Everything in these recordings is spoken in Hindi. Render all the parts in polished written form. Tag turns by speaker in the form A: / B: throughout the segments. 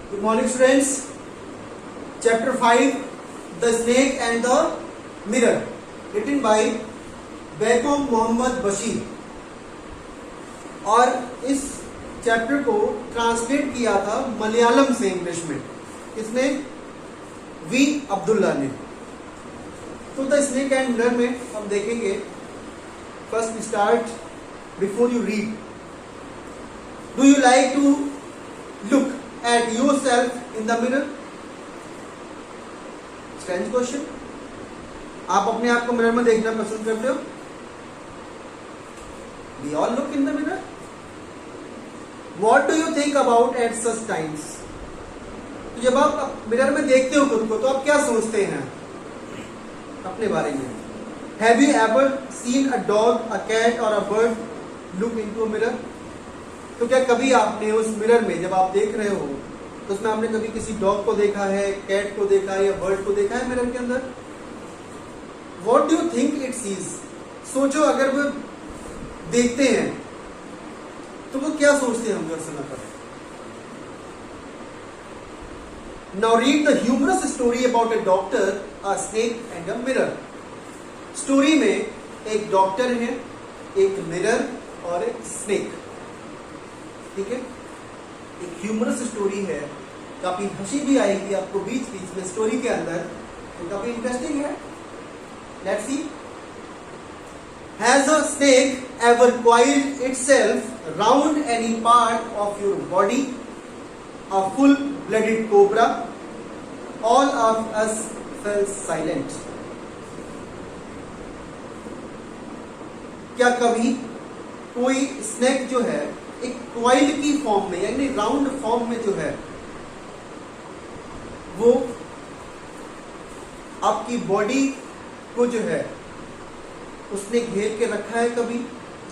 A: Good morning, students. Chapter 5, The Snake and the Mirror, written by Begum Mohammad Bashir. और इस चैप्टर को ट्रांसलेट किया था मलयालम से इंग्लिश में. किसने? वी अब्दुल्ला ने. तो द स्नेक एंड मिरर में हम देखेंगे. First start before you read. Do you like to look at yourself in the mirror? Strange question. आप अपने आप को मिरर में देखना पसंद करते हो? We all look in the mirror. What do you think about at such times? तो जब आप मिरर में देखते हो खुद को तो आप क्या सोचते हैं अपने बारे में? Have you ever seen a dog, a cat or a bird look into a mirror? तो क्या कभी आपने उस मिरर में जब आप देख रहे हो तो उसमें आपने कभी किसी डॉग को देखा है, कैट को देखा है या बर्ड को देखा है मिरर के अंदर? What do you think it sees? सोचो अगर वो देखते हैं तो वो क्या सोचते हैं उनके समय पर. Now read the humorous story about a doctor, a snake and a mirror. Story में एक डॉक्टर है, एक मिरर और एक स्नेक. ठीक है, एक ह्यूमरस स्टोरी है. काफी हंसी भी आएगी आपको बीच बीच में स्टोरी के अंदर, तो काफी इंटरेस्टिंग है. Let's see. Has a snake ever coiled itself round any part of your body? A full-blooded cobra. All of us fell silent. क्या कभी कोई स्नेक जो है एक कॉइल की फॉर्म में यानी राउंड फॉर्म में जो है वो आपकी बॉडी को जो है उसने घेर के रखा है? कभी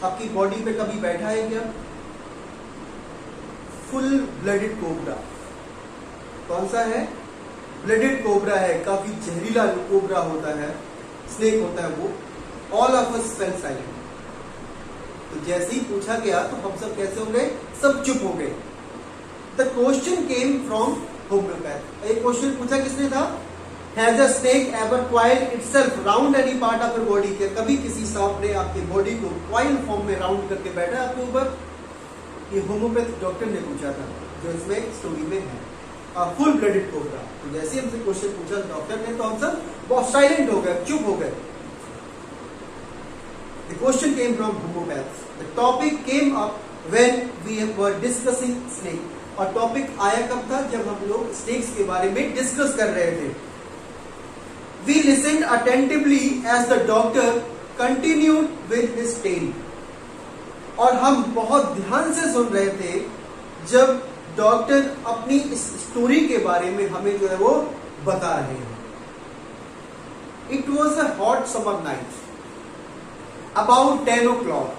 A: आपकी बॉडी पे कभी बैठा है क्या? Full blooded cobra. कौन सा है? ब्लडेड कोबरा है. काफी जहरीला कोबरा होता है, स्नेक होता है वो. All of us fail silent. तो जैसे ही पूछा गया तो हम सब कैसे हो गए? सब चुप हो गए. The question came from homeopath. एक क्वेश्चन पूछा किसने था? Has a snake ever coiled itself round any part of your body? क्या कभी किसी सांप ने आपकी बॉडी को कॉइल फॉर्म में राउंड करके बैठा है आपके ऊपर? ये होम्योपैथ डॉक्टर ने पूछा था जो इसमें स्टोरी में है. Full blooded cobra. तो जैसे हमसे क्वेश्चन पूछा डॉक्टर ने तो हम सब बहुत साइलेंट हो गए, चुप हो गए. The question came from homeopaths. The topic came up when we were discussing snake. और टॉपिक आया कब था? जब हम लोग स्नेक्स के बारे में डिस्कस कर रहे थे. We listened attentively as the doctor continued with his tale. और हम बहुत ध्यान से सुन रहे थे जब डॉक्टर अपनी इस स्टोरी के बारे में हमें जो है वो बता रहे हैं. It was a hot summer night. About 10 o'clock,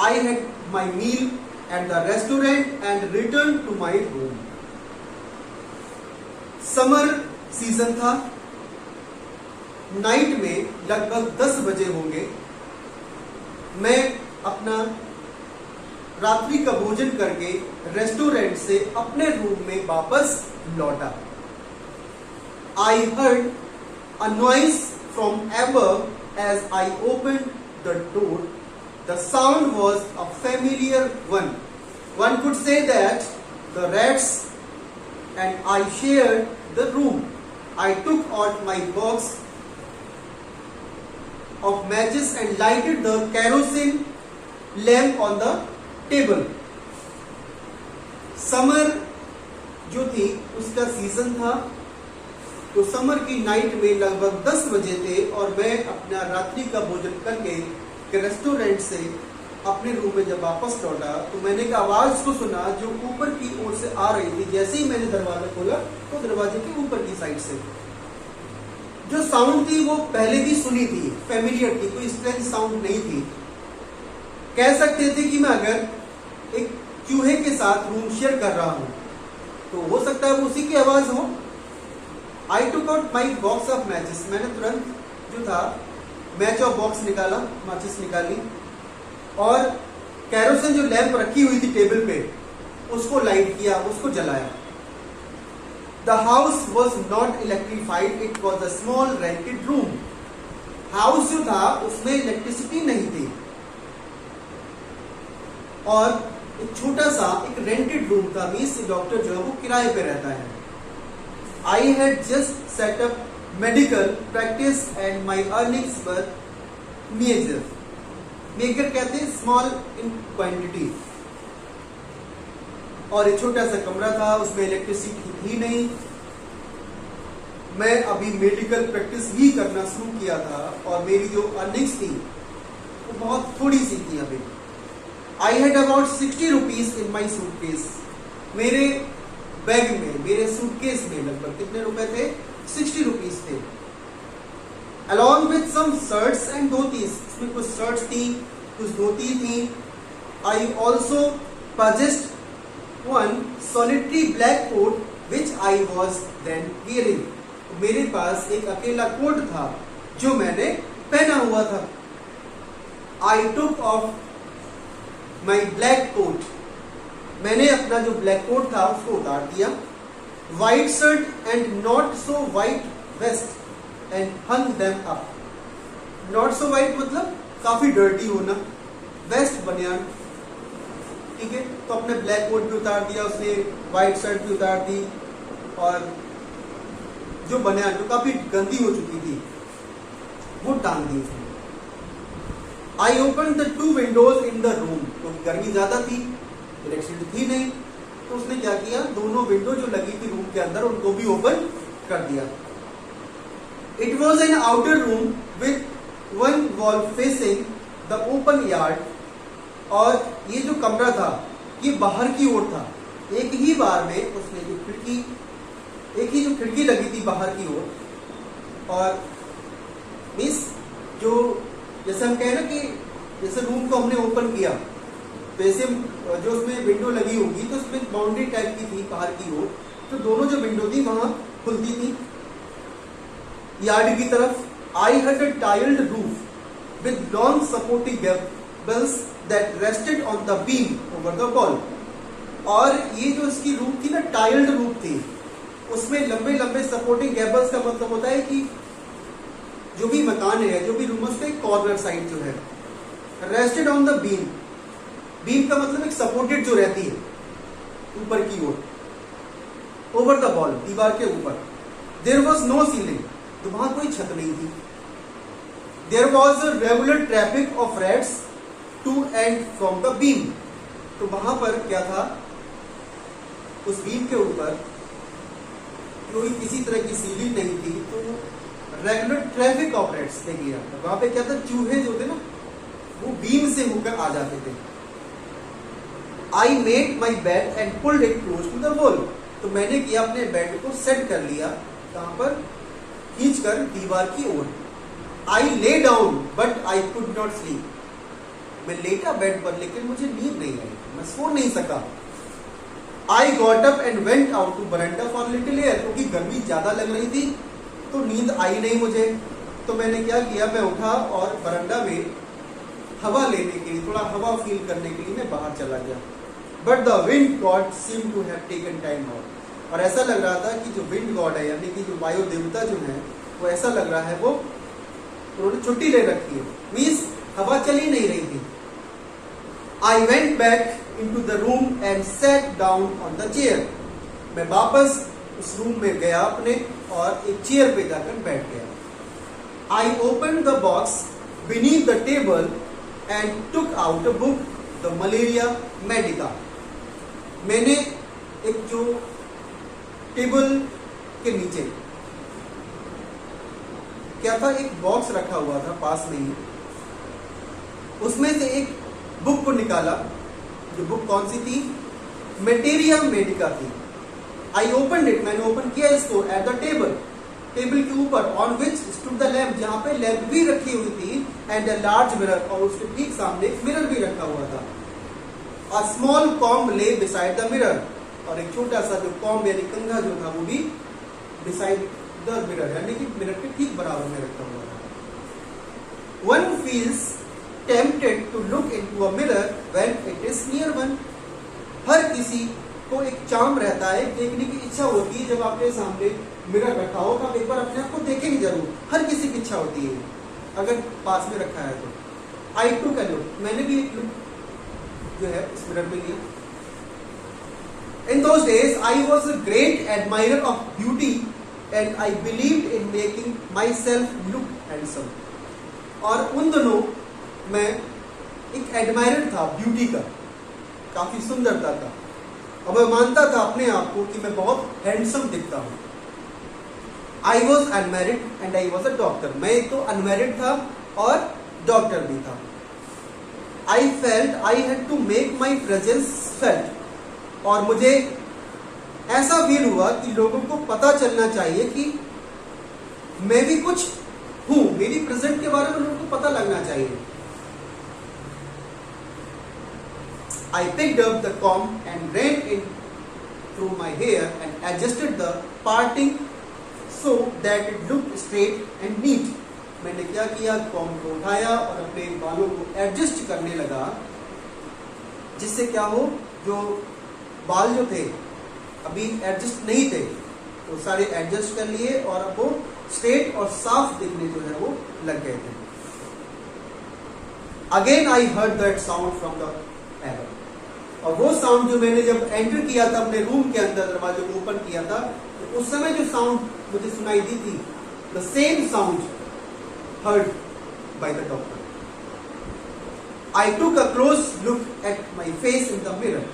A: I had my meal at the restaurant and returned to my room. Summer season था. नाइट में लगभग 10 बजे होंगे. मैं अपना रात्रि का भोजन करके रेस्टोरेंट से अपने रूम में वापस लौटा. I heard a noise from above as I opened the door. The sound was a familiar one. One could say that the rats and I shared the room. I took out my box of matches and lighted the kerosene lamp on the table. Summer जो थी उसका सीजन था. तो समर की नाइट में लगभग 10 बजे थे और मैं अपना रात्रि का भोजन करके रेस्टोरेंट से अपने रूम में जब वापस लौटा तो मैंने एक आवाज को सुना जो ऊपर की ओर से आ रही थी. जैसे ही मैंने दरवाजा खोला तो दरवाजे के ऊपर की साइड से जो साउंड थी वो पहले भी सुनी थी, फेमिलियर थी, कोई स्ट्रेंज साउंड नहीं थी. कह सकते थे कि मैं अगर एक चूहे के साथ रूम शेयर कर रहा हूं तो हो सकता है वो उसी की आवाज हो. I took out my box of matches. मैंने तुरंत जो था मैच ऑफ बॉक्स निकाला, माचिस निकाली और कैरोसिन जो लैंप रखी हुई थी टेबल पे उसको लाइट किया, उसको जलाया. The house was not electrified. It was a small rented room. House जो था उसमें इलेक्ट्रिसिटी नहीं थी और एक छोटा सा एक रेंटेड रूम था। मींस डॉक्टर जो है वो किराए पे रहता है। I had just set up medical practice and my earnings were meager. Meager कहते हैं स्मॉल इन क्वांटिटी। और एक छोटा सा कमरा था, उसमें इलेक्ट्रिसिटी थी नहीं। मैं अभी मेडिकल प्रैक्टिस ही करना शुरू किया था और मेरी जो अर्निंग्स थी वो बहुत थोड़ी सी थी अभी। I had about 60 rupees in my suitcase. मेरे बैग में, मेरे सूटकेस में लगभग कितने रुपए थे? 60 रुपीस थे। Along with some shirts and dhotis. इसमें कुछ शर्ट्स थी, कुछ धोती थी। I also purchased one solitary black coat which I was then wearing. मेरे पास एक अकेला कोट था जो मैंने पहना हुआ था। I took off my black coat. मैंने अपना जो ब्लैक कोट था उसको उतार दिया। White shirt and not so white vest and hung them up. Not so white मतलब काफी डर्टी होना। वेस्ट बनियान, ठीक है। तो अपने ब्लैक कोट भी उतार दिया उसने, व्हाइट शर्ट भी उतार दी और जो बनियान जो काफी गंदी हो चुकी थी वो टांग दी उसने। I opened the two windows in the room. तो गर्मी ज्यादा थी, इलेक्ट्रिसिटी थी नहीं, तो उसने क्या किया, दोनों विंडो जो लगी थी रूम के अंदर उनको भी ओपन कर दिया। It was an outer room with one wall facing the open yard. और ये जो कमरा था ये बाहर की ओर था। एक ही बार में उसने जो खिड़की, एक ही जो खिड़की लगी थी बाहर की ओर। और मीन्स जो जैसे हम कहें ना कि जैसे रूम को हमने ओपन किया तो ऐसे जो उसमें विंडो लगी होगी तो उसमें बाउंड्री टाइप की थी बाहर की ओर, तो दोनों जो विंडो थी वहां खुलती थी यार्ड की तरफ। I had a tiled roof with long supporting gables that rested on the beam over the wall. और ये जो इसकी रूफ थी ना, टाइल्ड रूफ थी, उसमें लंबे लंबे सपोर्टिंग गैबल्स का मतलब होता है कि जो भी मकान है, जो भी रूम है, उसका कॉर्नर साइड जो है rested on the beam. Beam का मतलब एक सपोर्टेड जो रहती है ऊपर की ओर, ओवर द वॉल, दीवार के ऊपर। देयर वॉज नो सीलिंग, तो वहां कोई छत नहीं थी। There was a regular traffic of rats to and from the beam. तो वहां पर क्या था, उस बीम के ऊपर कोई किसी तरह की सीलिंग नहीं थी, तो रेगुलर ट्रैफिक ऑफ रैट्स थे गया। वहां पे क्या था, चूहे जो थे ना वो बीम से होकर आ जाते थे। I made my bed and pulled it close to the wall. तो मैंने किया, अपने बेड को सेट कर लिया, कहां पर, खींचकर दीवार की ओर। I lay down but I could not sleep. मैं लेटा बेड पर लेकिन मुझे नींद नहीं आई, मैं सो नहीं सका। I got up and went out to veranda for little air. क्योंकि गर्मी ज्यादा लग रही थी तो नींद आई नहीं मुझे, तो मैंने क्या किया, मैं उठा और बरंडा में हवा लेने के लिए, थोड़ा हवा फील करने के लिए मैं बाहर चला गया। But the wind god seem to have taken time out. और ऐसा लग रहा था कि जो विंड गॉड है, यानी कि जो वायु देवता जो है, वो ऐसा लग रहा है वो उन्होंने छुट्टी ले रखी है, मीन्स हवा चल ही नहीं रही थी। I went back in to the room and sat down on the chair. मैं वापस उस रूम में गया अपने और एक चेयर पे जाकर बैठ गया। I open the box beneath the table and took out a book, The Malaria Medica. मैंने एक जो टेबल के नीचे क्या था, एक बॉक्स रखा हुआ था पास में ही, उसमें से एक बुक को निकाला। जो बुक कौन सी थी, मेटेरिया मेडिका थी। आई ओपन इट, मैंने ओपन किया इसको एट द टेबल, टेबल के ऊपर, on which stood the lamp, जहां पे लैम्प भी रखी हुई थी, एंड अ लार्ज मिरर, और उसके ठीक सामने एक मिरर भी रखा हुआ था। अ स्मॉल कॉम्ब ले बिसाइड द मिरर, और एक छोटा सा जो कॉम्ब यानी कंघा जो था वो भी बिसाइड द मिरर, यानी कि मिरर के ठीक बराबर में रखा हुआ था। One feels tempted to look into a mirror when it is near one. हर किसी को एक चार्म रहता है, देखने की इच्छा होती है। जब आपके सामने मिरर रखा हो तो आप एक बार अपने आप को देखेंगे जरूर, हर किसी की इच्छा होती है अगर पास में रखा है तो। आई टू का लुक, मैंने भी एक लुक जो है इस मिरर में लिया। In those days, I was a great admirer of beauty and I believed in making myself look handsome. और उन दिनों मैं एक एडमायरर था ब्यूटी का, काफी सुंदरता का, और मैं मानता था अपने आप को कि मैं बहुत हैंडसम दिखता हूँ। I was unmarried and I was a doctor. मैं एक तो अनमैरिड था और डॉक्टर भी था। I felt I had to make my presence felt. और मुझे ऐसा फील हुआ कि लोगों को पता चलना चाहिए कि मैं भी कुछ हूं, मेरी प्रेजेंट के बारे में लोगों को पता लगना चाहिए। I picked up the comb and ran in through my hair and adjusted the parting so that it looked straight and neat. मैंने क्या किया, कॉम को उठाया और अपने बालों को एडजस्ट करने लगा, जिससे क्या हो, जो बाल जो थे अभी एडजस्ट नहीं थे तो सारे एडजस्ट कर लिए और अब वो स्ट्रेट और साफ दिखने जो है वो लग गए थे। Again I heard that sound from the ever, और वो साउंड जो मैंने जब एंटर किया था अपने रूम के अंदर, दरवाजे को ओपन किया था, तो उस समय जो साउंड मुझे सुनाई दी थी, the same sound heard by the doctor. I took a close look at my face in the mirror.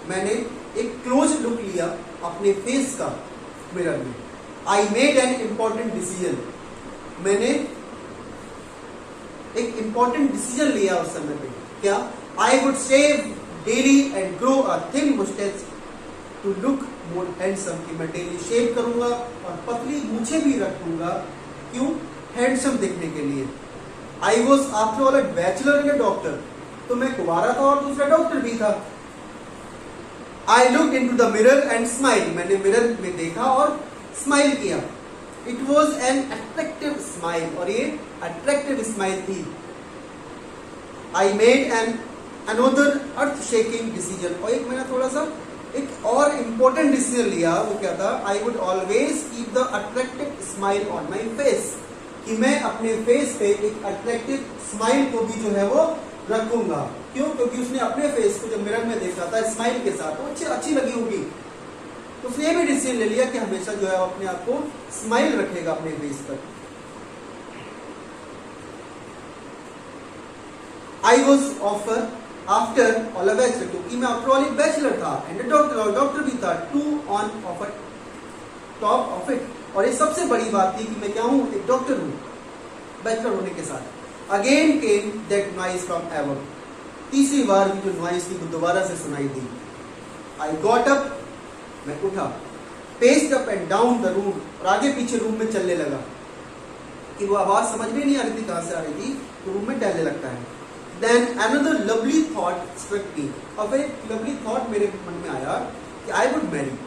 A: मैंने एक क्लोज लुक लिया अपने फेस का मिरर में। I made an important decision. मैंने एक इंपॉर्टेंट डिसीजन लिया उस समय पे। क्या? I would shave daily and grow a thin moustache to look more handsome. कि मैं डेली शेव करूंगा और पतली मूछें भी रखूंगा। क्यों? हैंडसम दिखने के लिए। I was after all a bachelor and a doctor. तो मैं कुंवारा था और दूसरा डॉक्टर भी था। I looked into the mirror and smiled. मैंने मिरर में देखा और स्माइल किया। It was an attractive smile, और ये attractive smile थी। I made another earth-shaking decision, और एक मैंने थोड़ा सा एक और important decision लिया। वो क्या था? I would always keep the attractive smile on my face, कि मैं अपने फेस पे एक attractive smile को भी जो है वो रखूंगा। क्यों? क्योंकि उसने अपने फेस को जब मिरर में देखा था स्माइल के साथ, तो अच्छी लगी होगी, तो उसने ये भी डिसीजन ले लिया कि हमेशा जो है अपने आप को स्माइल रखेगा अपने फेस पर। I was offer after all a bachelor, क्योंकि मैं आफ्टर ऑल एक बैचलर था एंड डॉक्टर, और डॉक्टर भी था। To on of top of it, और ये सबसे बड़ी बात थी कि मैं क्या हूं, एक डॉक्टर हूं बैचलर होने के साथ। Again came that noise from ever. तीसरी बार भी जो नॉइज थी वो दोबारा से सुनाई दी। आई गॉट अप, मैं उठा, paced up and down the room, और आगे पीछे रूम में चलने लगा। कि वो आवाज समझ में नहीं आ रही थी कहां से आ रही थी, तो रूम में टहलने लगता है। Then another lovely thought struck me, और फिर एक लवली थॉट मेरे मन में आया कि आई वुड मैरी,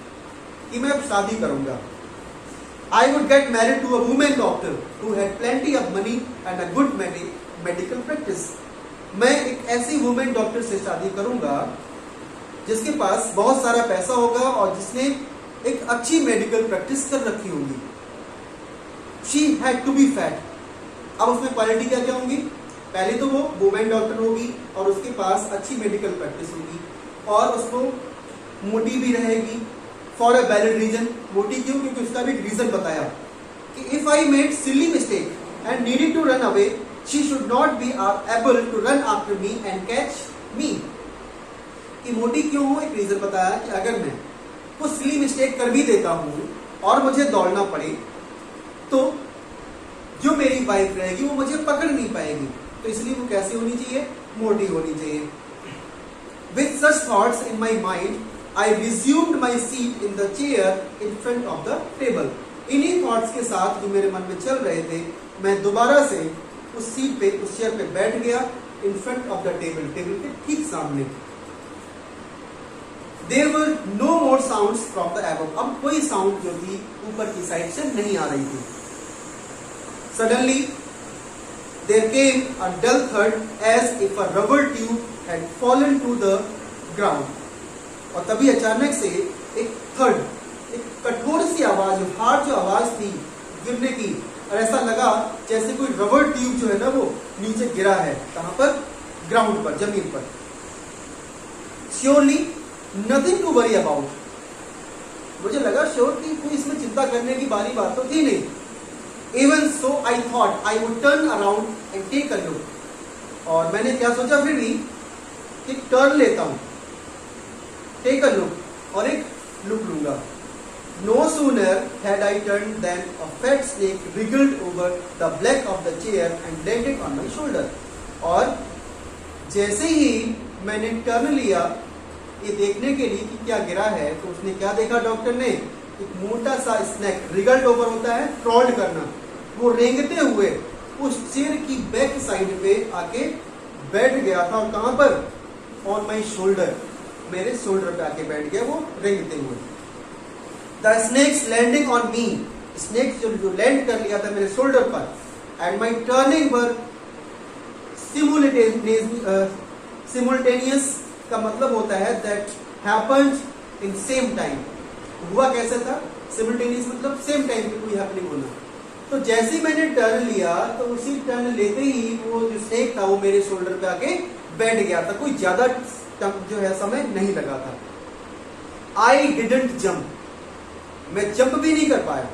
A: कि मैं अब शादी करूंगा। I would get married to a woman doctor who had plenty of money and a good medical practice. मैं एक ऐसी वुमेन डॉक्टर से शादी करूंगा जिसके पास बहुत सारा पैसा होगा और जिसने एक अच्छी मेडिकल प्रैक्टिस कर रखी होगी। She had to be fat. अब उसमें क्वालिटी क्या क्या होंगी? पहले तो वो वुमेन डॉक्टर होगी और उसके पास अच्छी मेडिकल प्रैक्टिस होगी, और उसको मोटी भी रहेगी। फॉर अ वैलिड रीजन, मोटी क्यों? क्योंकि उसका भी रीजन बताया कि if I made silly mistake and needed to run away, she should not be able to run after me and catch me. कि मोटी क्यों हो, एक रीजन बताया कि अगर मैं कुछ सिली मिस्टेक कर भी देता हूं और मुझे दौड़ना पड़े तो जो मेरी वाइफ रहेगी वो मुझे पकड़ नहीं पाएगी। तो इसलिए वो कैसी होनी चाहिए? मोटी होनी चाहिए। With such thoughts in my mind I resumed my seat in the chair in front of the table. इन्हीं थॉट्स के साथ जो मेरे मन में चल रहे थे, मैं दोबारा से उस सीट पे, उस चेयर पे बैठ गया in front of the table, table के ठीक सामने। There were no more sounds from the above. अब कोई साउंड जो थी ऊपर की साइड से नहीं आ रही थी। Suddenly there came a dull thud as if a rubber tube had fallen to the ground. और तभी अचानक से एक थर्ड, एक कठोर सी आवाज, हार्ड जो आवाज थी गिरने की, और ऐसा लगा जैसे कोई रबर ट्यूब जो है ना वो नीचे गिरा है। कहां पर? ग्राउंड पर, जमीन पर। Surely nothing to worry about. मुझे लगा श्योर कि कोई इसमें चिंता करने की बारी बात तो थी नहीं। Even so I thought I would turn around and take a look. और मैंने क्या सोचा फिर भी कि टर्न लेता हूं, टेक अ लुक, और एक लुक लूंगा। No sooner had I turned than a fat snake wriggled over the back of the chair and landed on my shoulder. और जैसे ही मैंने टर्न लिया ये देखने के लिए कि क्या गिरा है, तो उसने क्या देखा डॉक्टर ने? एक मोटा सा स्नेक, रिगल्ड ओवर होता है क्रॉल्ड करना, वो रेंगते हुए उस चेयर की बैक साइड पे आके बैठ गया था। और कहां पर? ऑन माई शोल्डर, मेरे शोल्डर पे आके बैठ गया वो रेंगते हुए। The snakes landing on me, snakes जो लैंड कर लिया था मेरे शोल्डर पर, and my turning were simultaneous का मतलब होता है that happened in same time। हुआ कैसे था? simultaneous मतलब same time पे कोई हैपनिंग होना। तो जैसे ही मैंने टर्न लिया तो उसी टर्न लेते ही वो जो स्नेक था वो मेरे शोल्डर पे आके बैठ गया था। कोई ज्यादा जो है समय नहीं लगा था। I didn't jump, मैं जंप भी नहीं कर पाया।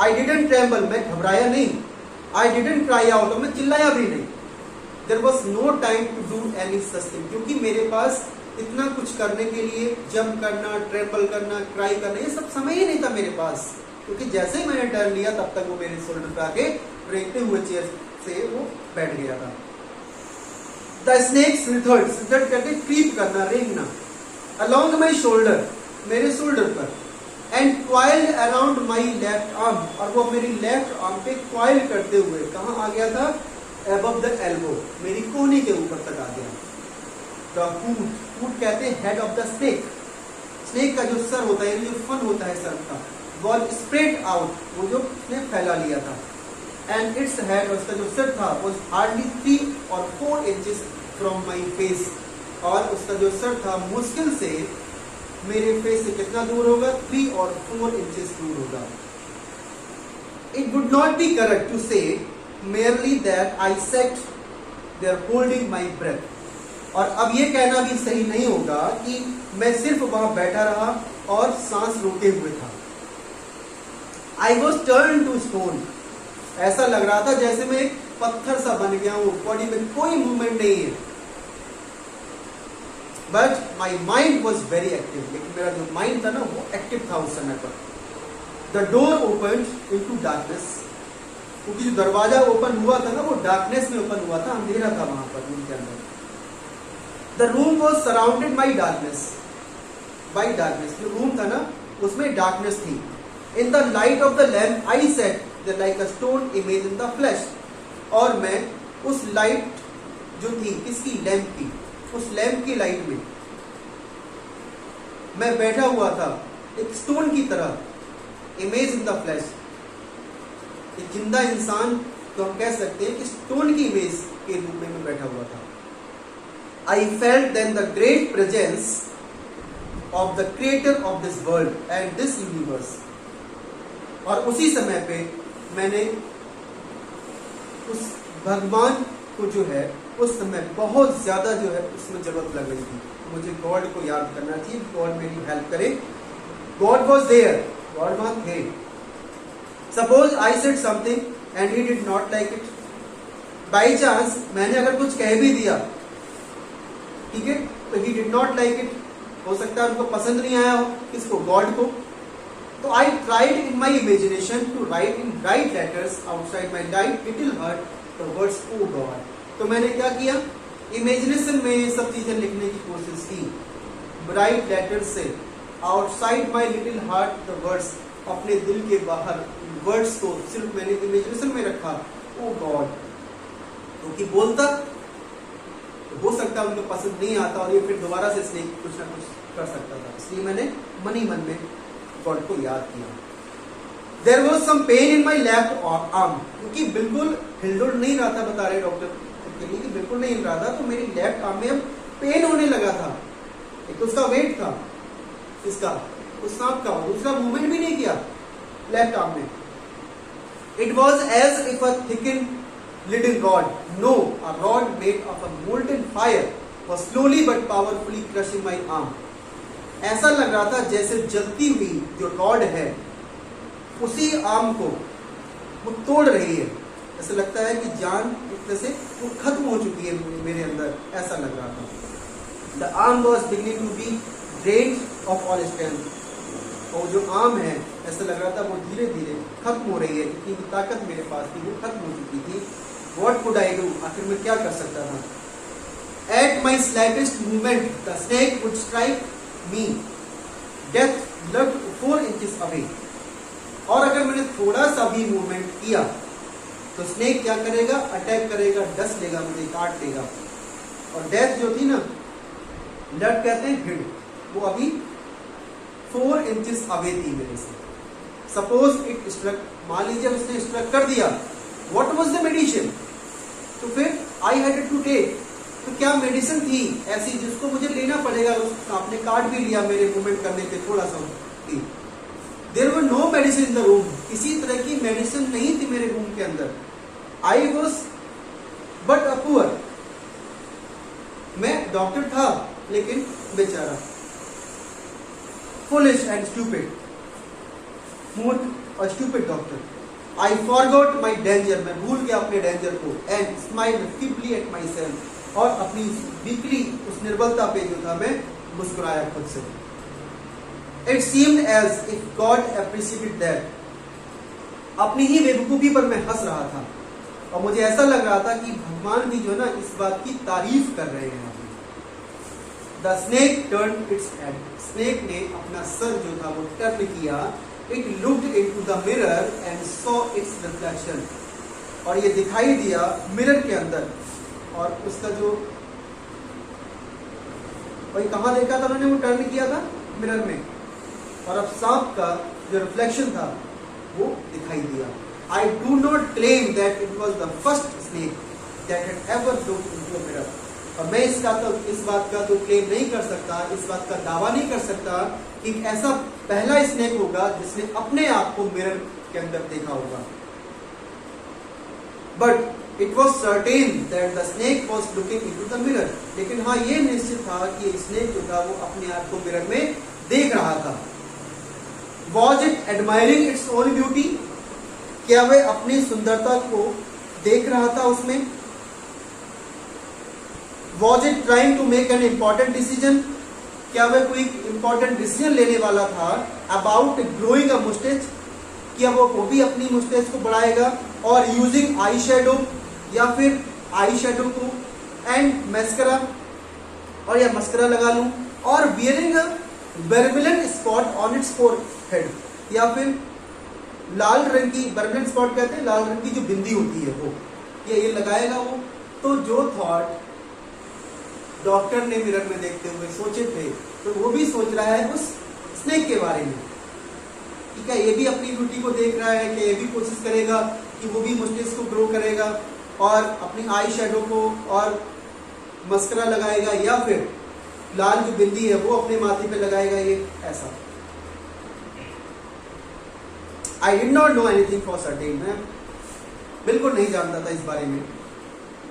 A: I didn't tremble, मैं घबराया नहीं। I didn't cry out, और मैं चिल्लाया भी नहीं। There was no time to do any such thing, क्योंकि मेरे पास इतना कुछ करने के लिए जंप करना, ट्रेम्बल करना, क्राई करना, ये सब समय ही नहीं था मेरे पास। क्योंकि जैसे ही मैंने टर्न लिया तब तक वो मेरे शोल्डर पे आके रेंगते हुए चेयर से वो बैठ गया था। The snake slithered करके क्रीप करना, रेंगना, along my shoulder, मेरे शोल्डर पर, and coiled around my left arm, और वो मेरी लेफ्ट आर्म पे क्वाइल करते हुए कहां आ गया था? अबव द एल्बो, मेरी कोहनी के ऊपर तक आ गया। द हूट कहते हैं head of the snake. Snake का जो सर होता है, जो फन होता है सर का, वॉज स्प्रेड आउट, वो जो उसने फैला लिया था। एंड इट्स हेड, उसका जो सर था, was hardly 3 or 4 inches from my face, और उसका जो सर था मुश्किल से मेरे फेस से कितना दूर होगा? 3 or 4 inches दूर होगा। It would not be correct to say merely that I sat there holding my breath. और अब ये कहना भी सही नहीं होगा कि मैं सिर्फ वहां बैठा रहा और सांस रोके हुए था। I was turned to stone, ऐसा लग रहा था जैसे मैं एक पत्थर सा बन गया हूं, बॉडी में कोई मूवमेंट नहीं है। But my mind was very active, लेकिन मेरा जो माइंड था ना वो एक्टिव था उस समय पर। The door open in to darkness, क्योंकि जो दरवाजा ओपन हुआ था ना वो डार्कनेस में ओपन हुआ था, अंधेरा था वहां पर रूम के अंदर। The room was surrounded by darkness, जो रूम था ना उसमें डार्कनेस थी। In the light of the lamp I set like a stone image in the flash, और मैं उस लाइट जो थी किसकी? लैम्प की, उस लैम्प की लाइट में मैं बैठा हुआ था एक स्टोन की तरह, इमेज इन द फ्लैश, एक जिंदा इंसान तो हम कह सकते हैं कि स्टोन की इमेज के रूप में मैं बैठा हुआ था। I felt then the great presence of the creator of this world and this universe, और उसी समय पे मैंने उस भगवान को जो है उस समय बहुत ज्यादा जो है उसमें जरूरत लग रही थी। मुझे गॉड को याद करना चाहिए, गॉड मेरी हेल्प करे। गॉड वॉज देयर, गॉड वहां थे। Suppose I said something and he did not like it, by chance मैंने अगर कुछ कह भी दिया, ठीक है, तो he did not like it, हो सकता है उनको पसंद नहीं आया हो, किसको? गॉड को। तो I tried in my imagination to write in bright letters outside my light little heart the words O God. तो मैंने क्या किया? इमेजिनेशन में ये सब चीजें लिखने की कोशिश की, ब्राइट लेटर से, outside my little heart the words, अपने दिल के बाहर वर्ड्स को सिर्फ मैंने इमेजिनेशन में रखा, ओ गॉड। क्योंकि बोलता तो हो सकता है उनको पसंद नहीं आता और ये फिर दोबारा से इसने कुछ ना कुछ कर सकता था, इसलिए मैंने मन ही मन में गॉड को याद किया। There was some pain in my left arm, क्योंकि बिल्कुल हिलडुल नहीं रहा था, बता रहे डॉक्टर के लिए कि बिल्कुल नहीं हिल रहा था, तो मेरी लेफ्ट आर्म में अब पेन होने लगा था। एक तो उसका वेट था इसका, उस सांप का, दूसरा मूवमेंट भी नहीं किया लेफ्ट आर्म में। It was as if a thicken little rod, no a rod made of a molten fire was slowly but powerfully crushing my arm. ऐसा लग रहा था जैसे जलती हुई जो रॉड है उसी आर्म को वो तोड़ रही है। ऐसा लगता है कि जान एक तरह से वो खत्म हो चुकी है मेरे अंदर, ऐसा लग रहा था। The arm was beginning to be drained of all strength. और जो आर्म है ऐसा लग रहा था वो धीरे धीरे खत्म हो रही है, जितनी ताकत मेरे पास थी वो खत्म हो चुकी थी। What could I do? आखिर मैं क्या कर सकता था? At my slightest movement, the snake would strike me. Death lurked 4 inches away. और अगर मैंने थोड़ा सा भी मूवमेंट किया तो स्नेक क्या करेगा? अटैक करेगा, डस लेगा, मुझे काट लेगा। और डेथ जो थी ना, लट कहते हैं भिड़, वो अभी 4 इंचेस अवे थी मेरे से। सपोज इट स्ट्रक, मान लीजिए उसने स्ट्रक कर दिया, व्हाट वाज द मेडिसिन? तो फिर आई हैड टू टेक, तो क्या मेडिसिन थी ऐसी जिसको मुझे लेना पड़ेगा? आपने काट भी लिया मेरे मूवमेंट करने पे थोड़ा सा थी। There were no medicine in the room, किसी तरह की मेडिसिन नहीं थी मेरे रूम के अंदर। I was but a poor, मैं डॉक्टर था लेकिन बेचारा। फुलिश एंड स्टूपिड, मूर्ख और stupid doctor. I forgot my danger, मैं भूल गया अपने डेंजर को। And smiled feebly at my self, और अपनी वीकली उस निर्बलता पे जो था मैं मुस्कुराया खुद से। It seemed as if God appreciated that, अपनी ही बेवकूफी पर मैं हंस रहा था और मुझे ऐसा लग रहा था कि भगवान भी जो है ना इस बात की तारीफ कर रहे हैं। The snake turn its head, snake ने अपना सर जो था वो टर्न किया। It looked into the mirror and saw it's reflection, और ये दिखाई दिया मिरर के अंदर, और उसका जो भाई कहाँ देखा था उन्होंने, वो टर्न किया था मिरर में, और अब सांप का जो रिफ्लेक्शन था वो दिखाई दिया। I do not claim that it was the first snake that had ever looked into a mirror, और मैं इस बात का तो क्लेम नहीं कर सकता, इस बात का दावा नहीं कर सकता कि ऐसा पहला स्नेक होगा जिसने अपने आप को मिरर के अंदर देखा होगा। But it was certain that the snake was looking into the mirror, लेकिन हाँ ये निश्चित था कि स्नेक जो था वो अपने आप को मिरर में देख रहा था। Was it admiring its own beauty, क्या वह अपनी सुंदरता को देख रहा था उसमें? Was it trying to make an important decision, क्या वह कोई इंपॉर्टेंट डिसीजन लेने वाला था अबाउट ग्रोइंग अ मुस्टेच, क्या वो भी अपनी मुस्टेच को बढ़ाएगा? और यूजिंग आई शेडो, या फिर आई शेडो को एंड मस्करा, और या मस्करा लगा लूं, और wearing a barbulent spot on its forehead, या फिर लाल रंग की, बर्बुलेंट स्पॉट कहते हैं लाल रंग की जो बिंदी होती है वो, ये लगाएगा वो। तो जो थॉट डॉक्टर ने मिरर में देखते हुए सोचे थे, तो वो भी सोच रहा है उस स्नेक के बारे में कि क्या ये भी अपनी ब्यूटी को देख रहा है, कि ये भी कोशिश करेगा कि वो भी मुस्टेच को ग्रो करेगा और अपनी आई शेडो को और मस्करा लगाएगा, या फिर लाल जो बिंदी है वो अपने माथे पे लगाएगा, ये ऐसा। I did not know anything for certain, मैं बिल्कुल नहीं जानता था इस बारे में।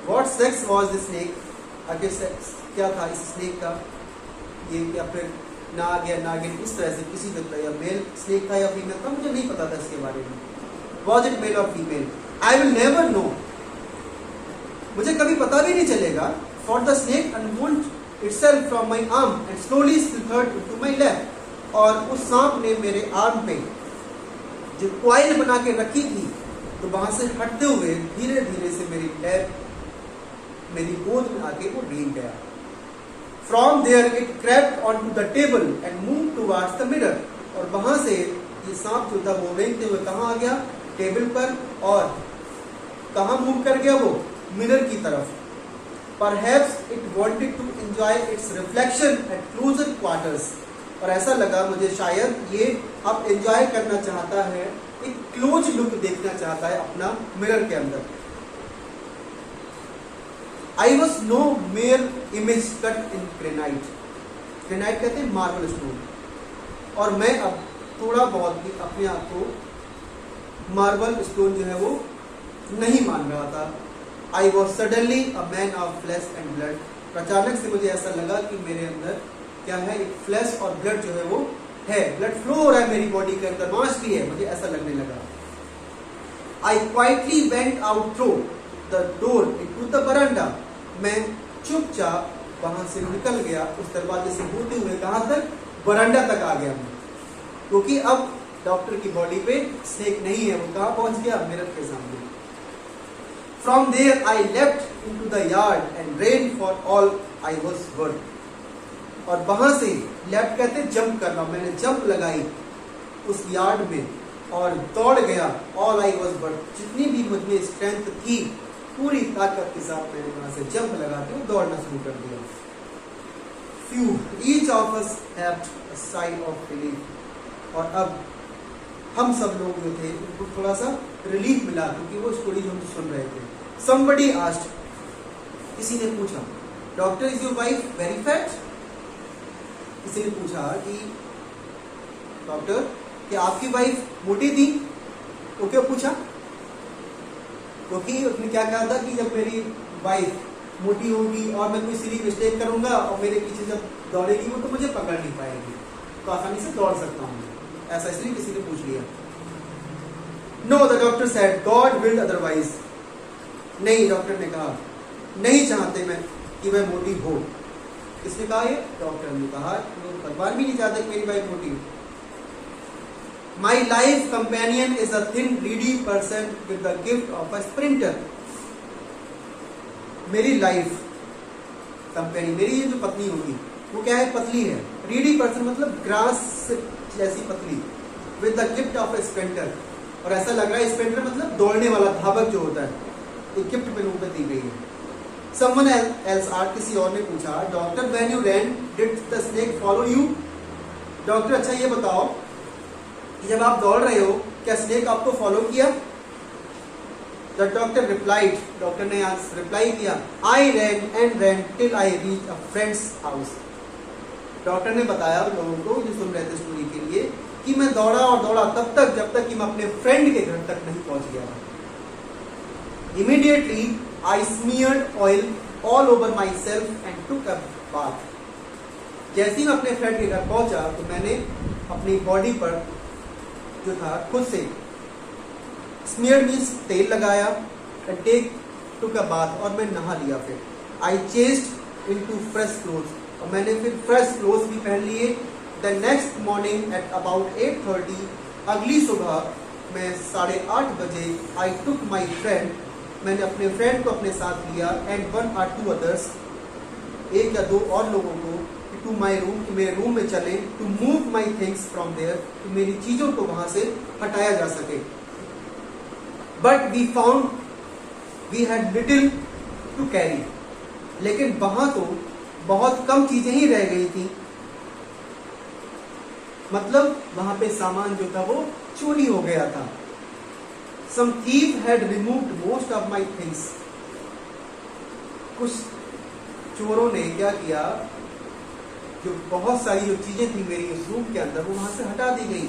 A: What sex was the snake, आगे सेक्स क्या था इस स्नेक का, ये या फिर नाग या नागिन, इस तरह से किसी तरह, या मेल स्नेक था या फीमेल था, मुझे नहीं पता था इसके बारे में। वॉज इट मेल और female, I will never know, मुझे कभी पता भी नहीं चलेगा। For the snake unwound itself from my arm and slowly slithered into my left, और उस सांप ने मेरे आर्म पे जो क्वाइल बना के रखी थी, तो वहां से हटते हुए धीरे धीरे से मेरी लेफ्ट, मेरी गोद में आके वो रेंग गया। From there it crept onto the table and moved towards the mirror, और वहां से ये सांप जो था वो रेंगते हुए कहाँ आ गया? टेबल पर, और कहाँ मूव कर गया वो? मिरर की तरफ। Perhaps it wanted to enjoy its reflection at closer quarters, और ऐसा लगा मुझे शायद ये अब एंजॉय करना चाहता है, एक क्लोज लुक देखना चाहता है अपना मिरर के अंदर। I was no mere image cut in granite, granite कहते हैं मार्बल स्टोन, और मैं अब थोड़ा बहुत भी अपने आप को मार्बल स्टोन जो है वो नहीं मान रहा था। I was suddenly a man of flash and blood. अचानक से मुझे ऐसा लगा कि मेरे अंदर क्या है, एक फ्लैश और ब्लड जो है वो है, ब्लड फ्लो हो रहा है मेरी बॉडी के अंदर, मांस भी है, मुझे ऐसा लगने लगा। I quietly went out through the door into the veranda. मैं चुपचाप वहां से निकल गया, उस दरवाजे से होते हुए कहां तक, बरांडा तक आ गया मैं, क्योंकि अब डॉक्टर की बॉडी पे स्नेक नहीं है। वो कहां पहुंच गया, मिरर के सामने। From there I left into the yard and ran for all I was worth. और वहां से लेफ्ट कहते जंप करना, मैंने जंप लगाई उस यार्ड में और दौड़ गया। ऑल आई वाज वर्थ, जितनी भी मुझमें स्ट्रेंथ थी पूरी ताकत के साथ मैंने वहां से जंप लगा के दौड़ना शुरू कर दिया। Few, each of us had a sigh of relief। और अब हम सब लोग जो थे उनको थोड़ा सा रिलीफ मिला, क्योंकि वो स्टोरी जो हम सुन रहे थे। Somebody asked, किसी ने पूछा, doctor is your wife very fat? किसी ने पूछा कि डॉक्टर क्या आपकी वाइफ मोटी थी? तो क्यों पूछा? क्योंकि उसने क्या कहा था कि जब मेरी वाइफ मोटी होगी और मैं कोई सीधी मिस्टेक करूंगा और मेरे पीछे जब दौड़ेगी वो तो मुझे पकड़ नहीं पाएगी, तो आसानी से दौड़ सकता हूँ, ऐसा इसलिए किसी ने पूछ लिया। No, the doctor said, God willed otherwise. नहीं, डॉक्टर ने कहा, नहीं चाहते मैं कि वह मोटी हो। किसने कहा ये? डॉक्टर ने कहा। भगवान भी नहीं चाहते कि मेरी वाइफ मोटी हो। My life companion is a thin greedy person with the gift of a sprinter। मेरी लाइफ कंपेनियन, मेरी ये जो पत्नी होगी वो क्या है, पतली है। रीडी पर्सन मतलब ग्रास जैसी पतली, with the gift of A sprinter. और ऐसा लग रहा है स्प्रिंटर मतलब दौड़ने वाला, धावक जो होता है, एक गिफ्ट मेरे ऊपर दी गई है। Someone else asked, किसी और ने पूछा, doctor when you ran did the snake follow you? Doctor अच्छा ये बताओ कि जब आप दौड़ रहे हो क्या स्नेक आपको फॉलो किया? The doctor replied, डॉक्टर ने रिप्लाई किया, I ran and ran till I reached a friend's house। Doctor ने बताया लोगों को जो सुन रहे थे स्टोरी के लिए कि मैं दौड़ा और दौड़ा तब तक जब तक कि मैं अपने फ्रेंड के घर तक नहीं पहुंच गया। Immediately I smeared oil all over myself and took a bath। जैसे ही मैं अपने फ्रेंड के घर पहुंचा तो मैंने अपनी बॉडी पर जो था खुद से स्मीयर मीन्स तेल लगाया, टेक टुक अ बाथ, और मैं नहा लिया। फिर आई चेंज्ड इनटू फ्रेश क्लोथ्स, और मैंने फिर फ्रेश क्लोथ्स भी पहन लिए। The next morning at about 8:30, अगली सुबह मैं 8:30 बजे, आई टुक माई फ्रेंड, मैंने अपने फ्रेंड को अपने साथ लिया, एंड 1 or 2 others, एक या दो और लोगों को, टू माई रूम, कि मेरे रूम में चले, to move my things from there, कि मेरी चीजों को वहां से हटाया जा सके। But we found we had little to carry, लेकिन वहां तो बहुत कम चीजें ही रह गई थी। मतलब वहां पे सामान जो था वो चोरी हो गया था। Some thief had removed most of my things। कुछ चोरों ने क्या किया, जो बहुत सारी जो चीजें थी मेरी उस रूम के अंदर वो वहां से हटा दी गई।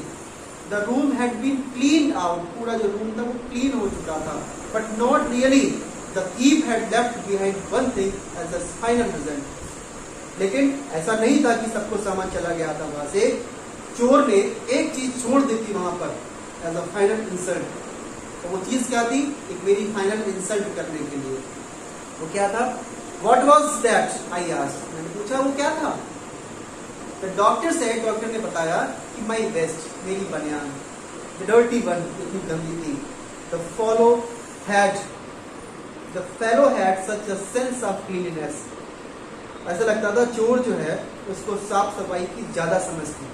A: The room had been clean out, पूरा जो रूम था वो क्लीन हो चुका था। But not really, the thief had left behind one thing as a final result. लेकिन ऐसा नहीं था कि सबको सामान चला गया था वहां से, चोर ने एक चीज छोड़ दी थी वहां पर एज अ फाइनल इंसल्ट। तो वो चीज क्या थी, एक मेरी फाइनल इंसल्ट करने के लिए। वो क्या था? What was that? I asked। मैंने पूछा वो क्या था? The doctor said, डॉक्टर ने बताया कि my vest, मेरी बनियान, the dirty one, इतनी गंदी थी। The fellow had such a sense of cleanliness। ऐसा लगता था चोर जो है उसको साफ सफाई की ज्यादा समझ थी,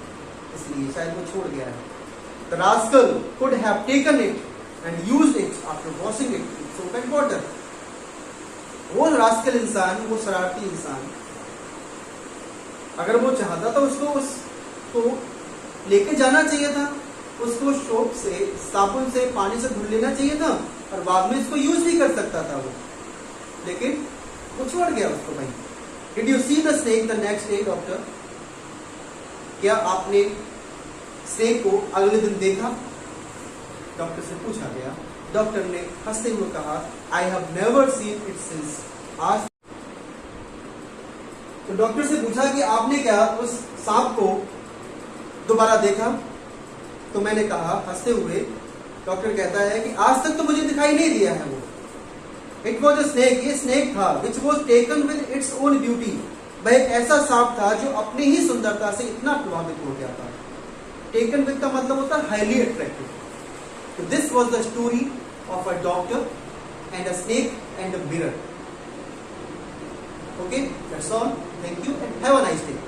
A: इसलिए शायद वो छोड़ गया है। The rascal could have taken it and used it after washing it with soap and water। वो रास्कल इंसान, वो शरारती इंसान, अगर वो चाहता था उसको लेके जाना चाहिए था, उसको सोप से, साबुन से, पानी से धुल लेना चाहिए था और बाद में इसको यूज भी कर सकता था वो, लेकिन वो छोड़ गया उसको। भाई, did you see the snake the next day doctor? क्या आपने स्नेक को अगले दिन देखा? डॉक्टर से पूछा गया। डॉक्टर ने हंसते हुए कहा, I have never seen it since. आज तो डॉक्टर से पूछा कि आपने क्या उस सांप को दोबारा देखा? तो मैंने कहा हंसते हुए, डॉक्टर कहता है कि आज तक तो मुझे दिखाई नहीं दिया है वो। इट वॉज अ स्नेक, ये स्नेक था, which was taken with its own beauty. वह एक ऐसा सांप था जो अपनी ही सुंदरता से इतना प्रभावित हो गया था। टेकन विद का मतलब होता है हाईली अट्रैक्टिव। तो this was the story of a doctor and a snake and a mirror. Okay, that's all. Thank you and have a nice day.